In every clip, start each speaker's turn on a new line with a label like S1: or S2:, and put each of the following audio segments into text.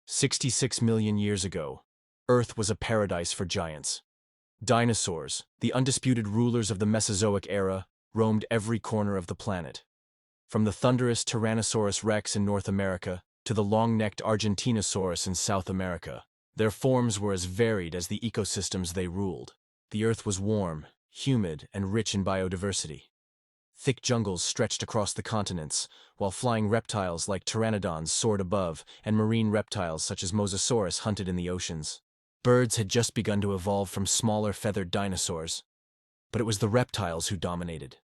S1: 66 million years ago, Earth was a paradise for giants. Dinosaurs, the undisputed rulers of the Mesozoic era, roamed every corner of the planet. From the thunderous Tyrannosaurus rex in North America to the long-necked Argentinosaurus in South America, their forms were as varied as the ecosystems they ruled. The Earth was warm, humid, and rich in biodiversity. Thick jungles stretched across the continents, while flying reptiles like pteranodons soared above, and marine reptiles such as Mosasaurus hunted in the oceans. Birds had just begun to evolve from smaller feathered dinosaurs, but it was the reptiles who dominated.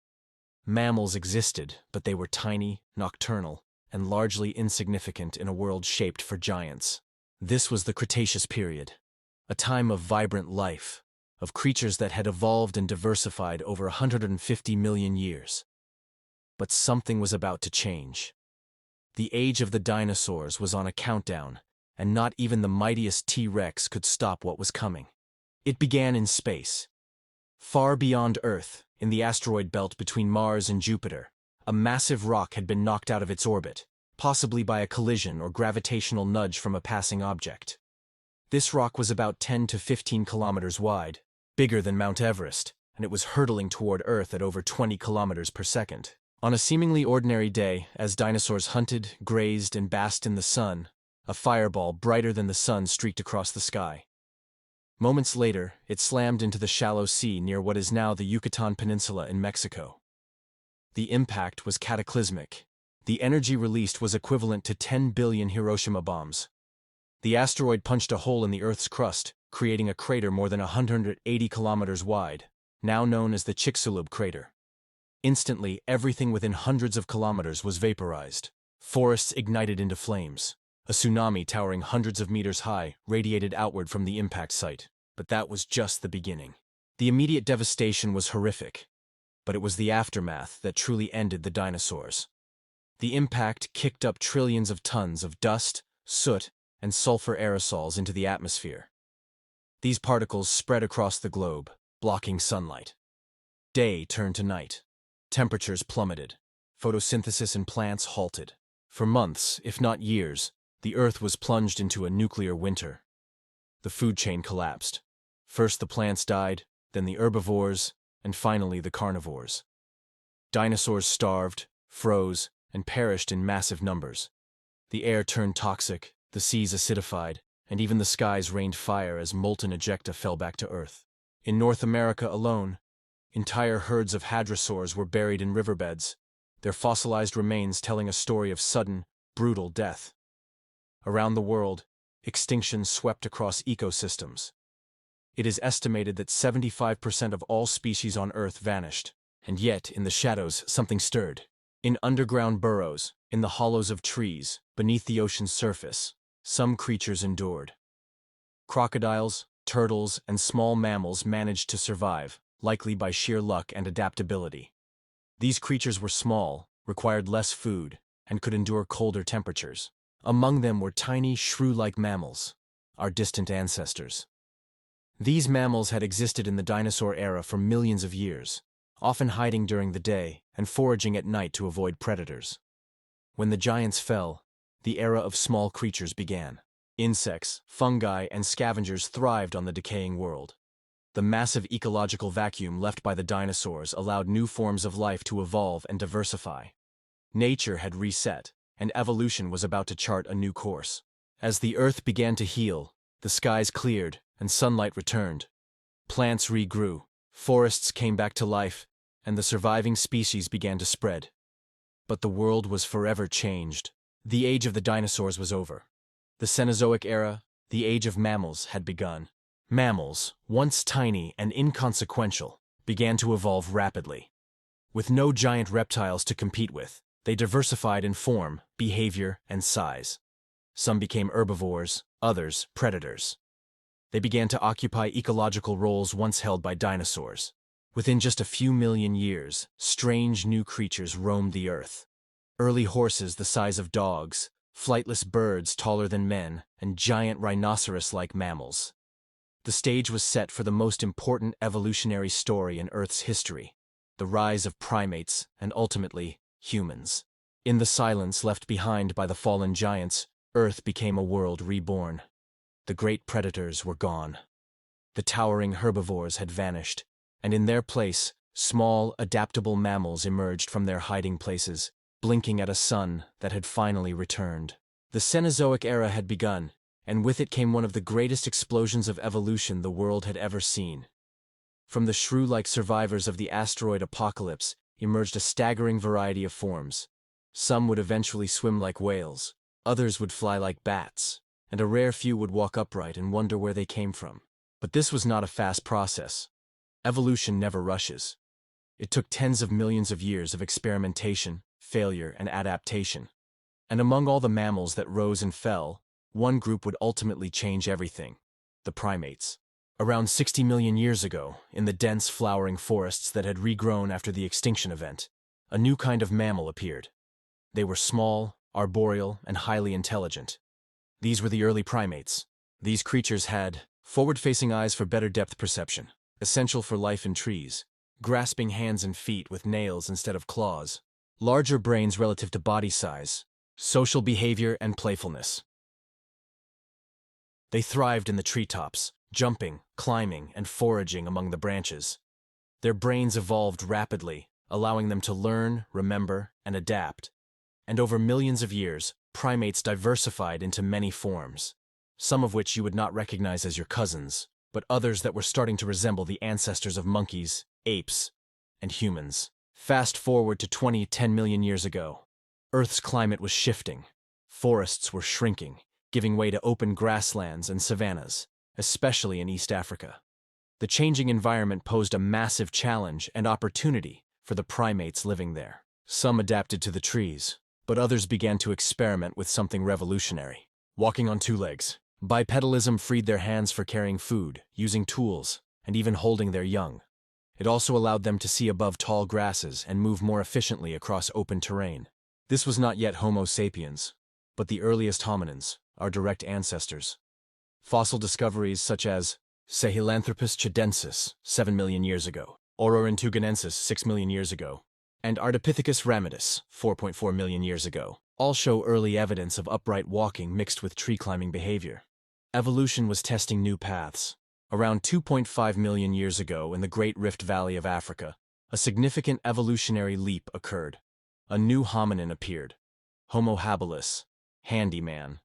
S1: Mammals existed, but they were tiny, nocturnal, and largely insignificant in a world shaped for giants. This was the Cretaceous period, a time of vibrant life, of creatures that had evolved and diversified over 150 million years. But something was about to change. The age of the dinosaurs was on a countdown, and not even the mightiest T-Rex could stop what was coming. It began in space. Far beyond Earth, in the asteroid belt between Mars and Jupiter, a massive rock had been knocked out of its orbit, possibly by a collision or gravitational nudge from a passing object. This rock was about 10 to 15 kilometers wide, bigger than Mount Everest, and it was hurtling toward Earth at over 20 kilometers per second. On a seemingly ordinary day, as dinosaurs hunted, grazed, and basked in the sun, a fireball brighter than the sun streaked across the sky. Moments later, it slammed into the shallow sea near what is now the Yucatan Peninsula in Mexico. The impact was cataclysmic. The energy released was equivalent to 10 billion Hiroshima bombs. The asteroid punched a hole in the Earth's crust, creating a crater more than 180 kilometers wide, now known as the Chicxulub crater. Instantly, everything within hundreds of kilometers was vaporized. Forests ignited into flames. A tsunami towering hundreds of meters high radiated outward from the impact site. But that was just the beginning. The immediate devastation was horrific, but it was the aftermath that truly ended the dinosaurs. The impact kicked up trillions of tons of dust, soot, and sulfur aerosols into the atmosphere. These particles spread across the globe, blocking sunlight. Day turned to night. Temperatures plummeted. Photosynthesis in plants halted. For months, if not years, the Earth was plunged into a nuclear winter. The food chain collapsed. First the plants died, then the herbivores, and finally the carnivores. Dinosaurs starved, froze, and perished in massive numbers. The air turned toxic, the seas acidified, and even the skies rained fire as molten ejecta fell back to Earth. In North America alone, entire herds of hadrosaurs were buried in riverbeds, their fossilized remains telling a story of sudden, brutal death. Around the world, extinction swept across ecosystems. It is estimated that 75% of all species on Earth vanished, and yet, in the shadows, something stirred. In underground burrows, in the hollows of trees, beneath the ocean's surface, some creatures endured. Crocodiles, turtles, and small mammals managed to survive, likely by sheer luck and adaptability. These creatures were small, required less food, and could endure colder temperatures. Among them were tiny, shrew-like mammals, our distant ancestors. These mammals had existed in the dinosaur era for millions of years, often hiding during the day and foraging at night to avoid predators. When the giants fell, the era of small creatures began. Insects, fungi, and scavengers thrived on the decaying world. The massive ecological vacuum left by the dinosaurs allowed new forms of life to evolve and diversify. Nature had reset, and evolution was about to chart a new course. As the Earth began to heal, the skies cleared, and sunlight returned. Plants regrew, forests came back to life, and the surviving species began to spread. But the world was forever changed. The age of the dinosaurs was over. The Cenozoic era, the age of mammals, had begun. Mammals, once tiny and inconsequential, began to evolve rapidly. With no giant reptiles to compete with, they diversified in form, behavior, and size. Some became herbivores, others predators. They began to occupy ecological roles once held by dinosaurs. Within just a few million years, strange new creatures roamed the Earth. Early horses the size of dogs, flightless birds taller than men, and giant rhinoceros-like mammals. The stage was set for the most important evolutionary story in Earth's history, the rise of primates and ultimately, humans. In the silence left behind by the fallen giants, Earth became a world reborn. The great predators were gone. The towering herbivores had vanished, and in their place, small, adaptable mammals emerged from their hiding places, blinking at a sun that had finally returned. The Cenozoic era had begun, and with it came one of the greatest explosions of evolution the world had ever seen. From the shrew-like survivors of the asteroid apocalypse emerged a staggering variety of forms. Some would eventually swim like whales, others would fly like bats, and a rare few would walk upright and wonder where they came from. But this was not a fast process. Evolution never rushes. It took tens of millions of years of experimentation, failure, and adaptation. And among all the mammals that rose and fell, one group would ultimately change everything: the primates. Around 60 million years ago, in the dense flowering forests that had regrown after the extinction event, a new kind of mammal appeared. They were small, arboreal, and highly intelligent. These were the early primates. These creatures had forward-facing eyes for better depth perception, essential for life in trees, grasping hands and feet with nails instead of claws, larger brains relative to body size, social behavior, and playfulness. They thrived in the treetops, jumping, climbing, and foraging among the branches. Their brains evolved rapidly, allowing them to learn, remember, and adapt. And over millions of years, primates diversified into many forms, some of which you would not recognize as your cousins, but others that were starting to resemble the ancestors of monkeys, apes, and humans. Fast forward to 10 million years ago. Earth's climate was shifting. Forests were shrinking, giving way to open grasslands and savannas, especially in East Africa. The changing environment posed a massive challenge and opportunity for the primates living there. Some adapted to the trees, but others began to experiment with something revolutionary: walking on two legs. Bipedalism freed their hands for carrying food, using tools, and even holding their young. It also allowed them to see above tall grasses and move more efficiently across open terrain. This was not yet Homo sapiens, but the earliest hominins, our direct ancestors. Fossil discoveries such as Sahelanthropus chidensis 7 million years ago, Ororhyntuganensis 6 million years ago, and Ardipithecus ramidus 4.4 million years ago all show early evidence of upright walking mixed with tree-climbing behavior. Evolution was testing new paths. Around 2.5 million years ago in the Great Rift Valley of Africa, a significant evolutionary leap occurred. A new hominin appeared: Homo habilis, handyman.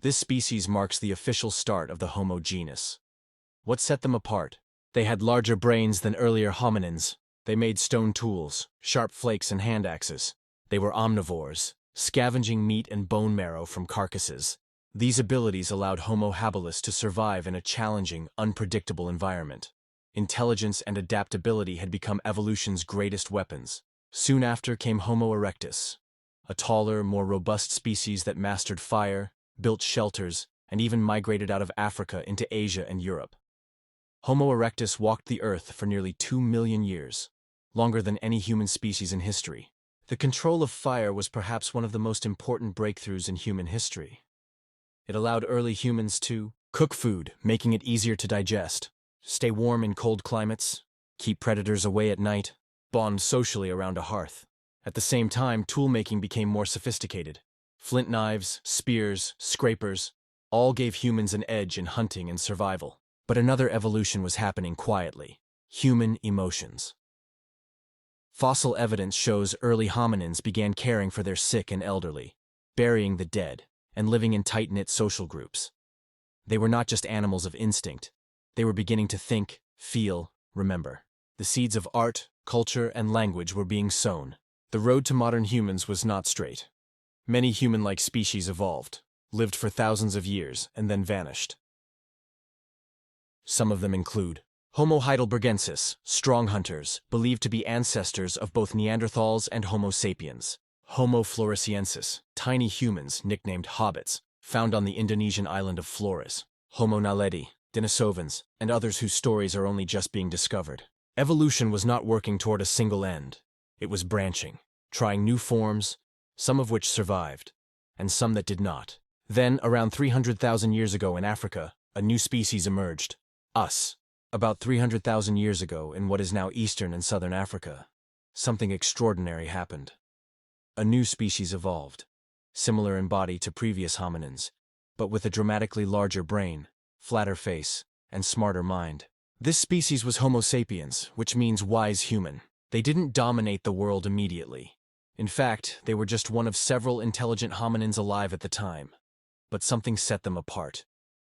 S1: This species marks the official start of the Homo genus. What set them apart? They had larger brains than earlier hominins. They made stone tools, sharp flakes, and hand axes. They were omnivores, scavenging meat and bone marrow from carcasses. These abilities allowed Homo habilis to survive in a challenging, unpredictable environment. Intelligence and adaptability had become evolution's greatest weapons. Soon after came Homo erectus, a taller, more robust species that mastered fire, built shelters, and even migrated out of Africa into Asia and Europe. Homo erectus walked the earth for nearly 2 million years, longer than any human species in history. The control of fire was perhaps one of the most important breakthroughs in human history. It allowed early humans to cook food, making it easier to digest, stay warm in cold climates, keep predators away at night, bond socially around a hearth. At the same time, tool-making became more sophisticated. Flint knives, spears, scrapers, all gave humans an edge in hunting and survival. But another evolution was happening quietly: human emotions. Fossil evidence shows early hominins began caring for their sick and elderly, burying the dead, and living in tight-knit social groups. They were not just animals of instinct. They were beginning to think, feel, remember. The seeds of art, culture, and language were being sown. The road to modern humans was not straight. Many human-like species evolved, lived for thousands of years, and then vanished. Some of them include Homo heidelbergensis, strong hunters, believed to be ancestors of both Neanderthals and Homo sapiens. Homo floresiensis, tiny humans nicknamed hobbits, found on the Indonesian island of Flores. Homo naledi, Denisovans, and others whose stories are only just being discovered. Evolution was not working toward a single end. It was branching, trying new forms, some of which survived, and some that did not. Then, around 300,000 years ago in Africa, a new species emerged: us. About 300,000 years ago, in what is now Eastern and Southern Africa, something extraordinary happened. A new species evolved. similar in body to previous hominins, but with a dramatically larger brain, flatter face, and smarter mind. This species was Homo sapiens, which means wise human. They didn't dominate the world immediately. In fact, they were just one of several intelligent hominins alive at the time. But something set them apart.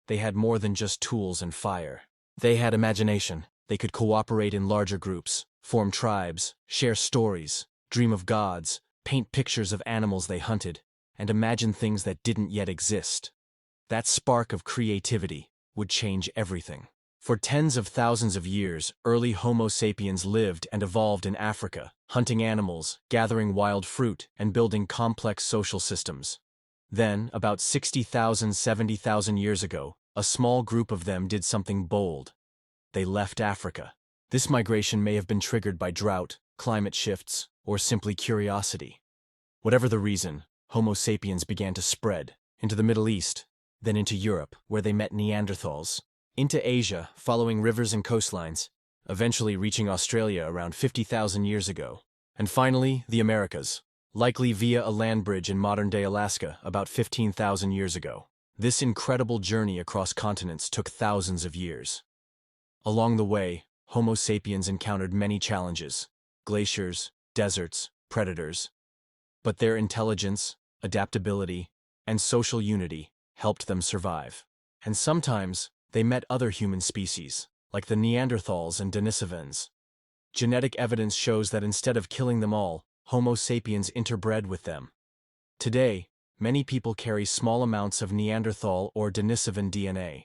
S1: They had more than just tools and fire. They had imagination. They could cooperate in larger groups, form tribes, share stories, dream of gods, paint pictures of animals they hunted, and imagine things that didn't yet exist. That spark of creativity would change everything. For tens of thousands of years, early Homo sapiens lived and evolved in Africa, hunting animals, gathering wild fruit, and building complex social systems. Then, about 60,000, 70,000 years ago, a small group of them did something bold. They left Africa. This migration may have been triggered by drought, climate shifts, or simply curiosity. Whatever the reason, Homo sapiens began to spread into the Middle East, then into Europe, where they met Neanderthals, into Asia, following rivers and coastlines, eventually reaching Australia around 50,000 years ago, and finally the Americas, likely via a land bridge in modern-day Alaska about 15,000 years ago. This incredible journey across continents took thousands of years. Along the way, Homo sapiens encountered many challenges: glaciers, deserts, predators. But their intelligence, adaptability, and social unity helped them survive. And sometimes, they met other human species, like the Neanderthals and Denisovans. Genetic evidence shows that instead of killing them all, Homo sapiens interbred with them. Today, many people carry small amounts of Neanderthal or Denisovan DNA.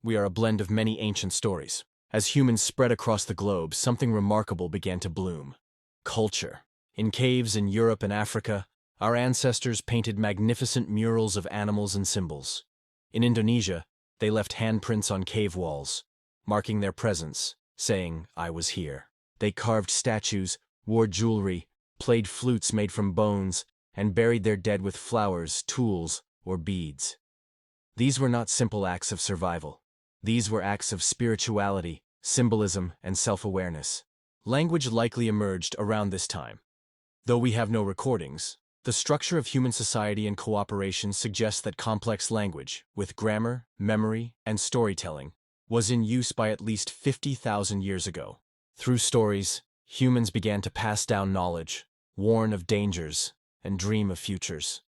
S1: We are a blend of many ancient stories. As humans spread across the globe, something remarkable began to bloom: culture. In caves in Europe and Africa, our ancestors painted magnificent murals of animals and symbols. In Indonesia, they left handprints on cave walls, marking their presence, saying, "I was here." They carved statues, wore jewelry, played flutes made from bones, and buried their dead with flowers, tools, or beads. These were not simple acts of survival. These were acts of spirituality, symbolism, and self-awareness. Language likely emerged around this time. Though we have no recordings, the structure of human society and cooperation suggests that complex language, with grammar, memory, and storytelling, was in use by at least 50,000 years ago. Through stories, humans began to pass down knowledge, warn of dangers, and dream of futures.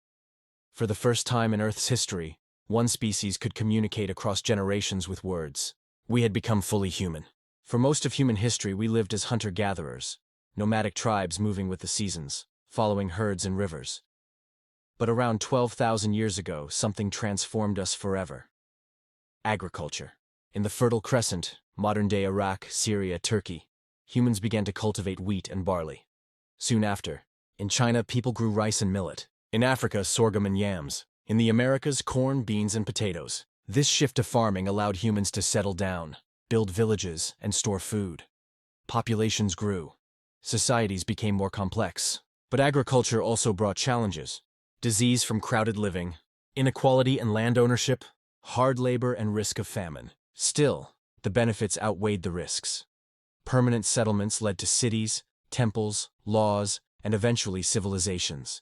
S1: For the first time in Earth's history, one species could communicate across generations with words. We had become fully human. For most of human history, we lived as hunter-gatherers, nomadic tribes moving with the seasons, following herds and rivers. But around 12,000 years ago, something transformed us forever: agriculture. In the Fertile Crescent, modern-day Iraq, Syria, Turkey, humans began to cultivate wheat and barley. Soon after, in China, people grew rice and millet. In Africa, sorghum and yams. In the Americas, corn, beans, and potatoes. This shift to farming allowed humans to settle down, build villages, and store food. Populations grew. Societies became more complex. But agriculture also brought challenges: disease from crowded living, inequality in land ownership, hard labor, and risk of famine. Still, the benefits outweighed the risks. Permanent settlements led to cities, temples, laws, and eventually civilizations.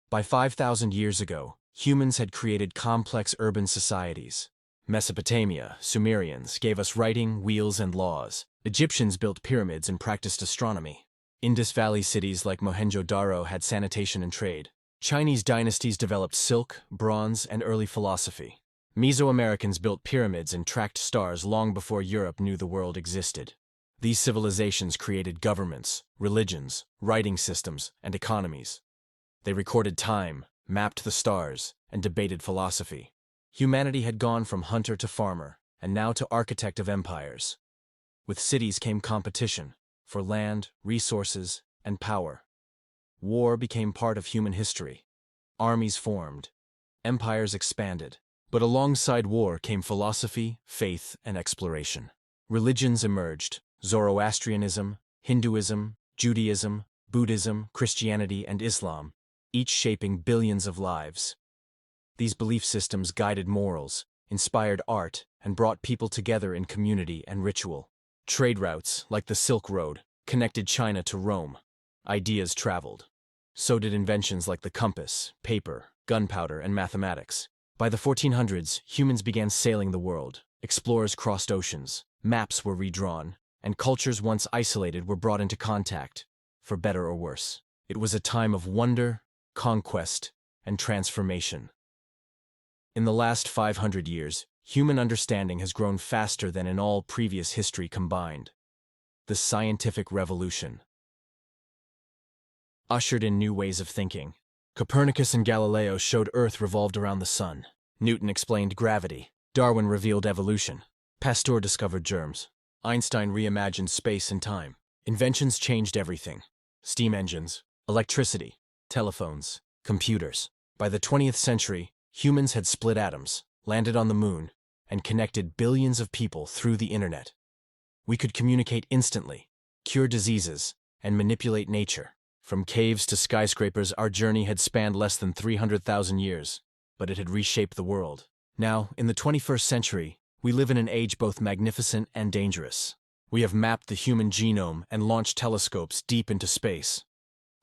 S1: By 5,000 years ago, humans had created complex urban societies. Mesopotamia, Sumerians, gave us writing, wheels, and laws. Egyptians built pyramids and practiced astronomy. Indus Valley cities like Mohenjo-Daro had sanitation and trade. Chinese dynasties developed silk, bronze, and early philosophy. Mesoamericans built pyramids and tracked stars long before Europe knew the world existed. These civilizations created governments, religions, writing systems, and economies. They recorded time, mapped the stars, and debated philosophy. Humanity had gone from hunter to farmer, and now to architect of empires. With cities came competition for land, resources, and power. War became part of human history. Armies formed. Empires expanded. But alongside war came philosophy, faith, and exploration. Religions emerged: Zoroastrianism, Hinduism, Judaism, Buddhism, Christianity, and Islam, each shaping billions of lives. These belief systems guided morals, inspired art, and brought people together in community and ritual. Trade routes, like the Silk Road, connected China to Rome. Ideas traveled. So did inventions like the compass, paper, gunpowder, and mathematics. By the 1400s, humans began sailing the world. Explorers crossed oceans, maps were redrawn, and cultures once isolated were brought into contact, for better or worse. It was a time of wonder, conquest, and transformation. In the last 500 years, human understanding has grown faster than in all previous history combined. The scientific revolution ushered in new ways of thinking. Copernicus and Galileo showed Earth revolved around the sun. Newton explained gravity. Darwin revealed evolution. Pasteur discovered germs. Einstein reimagined space and time. Inventions changed everything. Steam engines, electricity, telephones, computers. By the 20th century, humans had split atoms, landed on the moon, and connected billions of people through the internet. We could communicate instantly, cure diseases, and manipulate nature. From caves to skyscrapers, our journey had spanned less than 300,000 years, but it had reshaped the world. Now, in the 21st century, we live in an age both magnificent and dangerous. We have mapped the human genome and launched telescopes deep into space.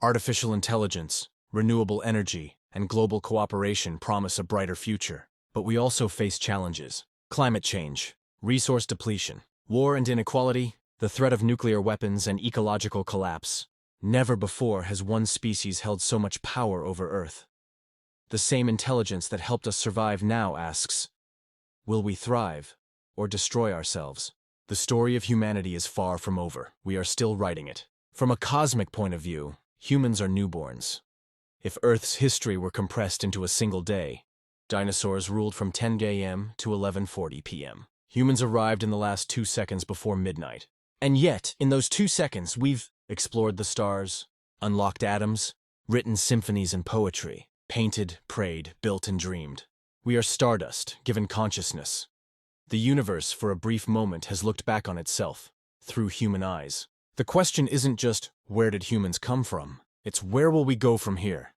S1: Artificial intelligence, renewable energy, and global cooperation promise a brighter future. But we also face challenges: climate change, resource depletion, war and inequality, the threat of nuclear weapons, and ecological collapse. Never before has one species held so much power over Earth. The same intelligence that helped us survive now asks, will we thrive or destroy ourselves? The story of humanity is far from over. We are still writing it. From a cosmic point of view, humans are newborns. If Earth's history were compressed into a single day, dinosaurs ruled from 10 a.m. to 11:40 p.m. Humans arrived in the last 2 seconds before midnight. And yet, in those 2 seconds, we've explored the stars, unlocked atoms, written symphonies and poetry, painted, prayed, built and dreamed. We are stardust, given consciousness. The universe, for a brief moment, has looked back on itself, through human eyes. The question isn't just, where did humans come from? It's, where will we go from here?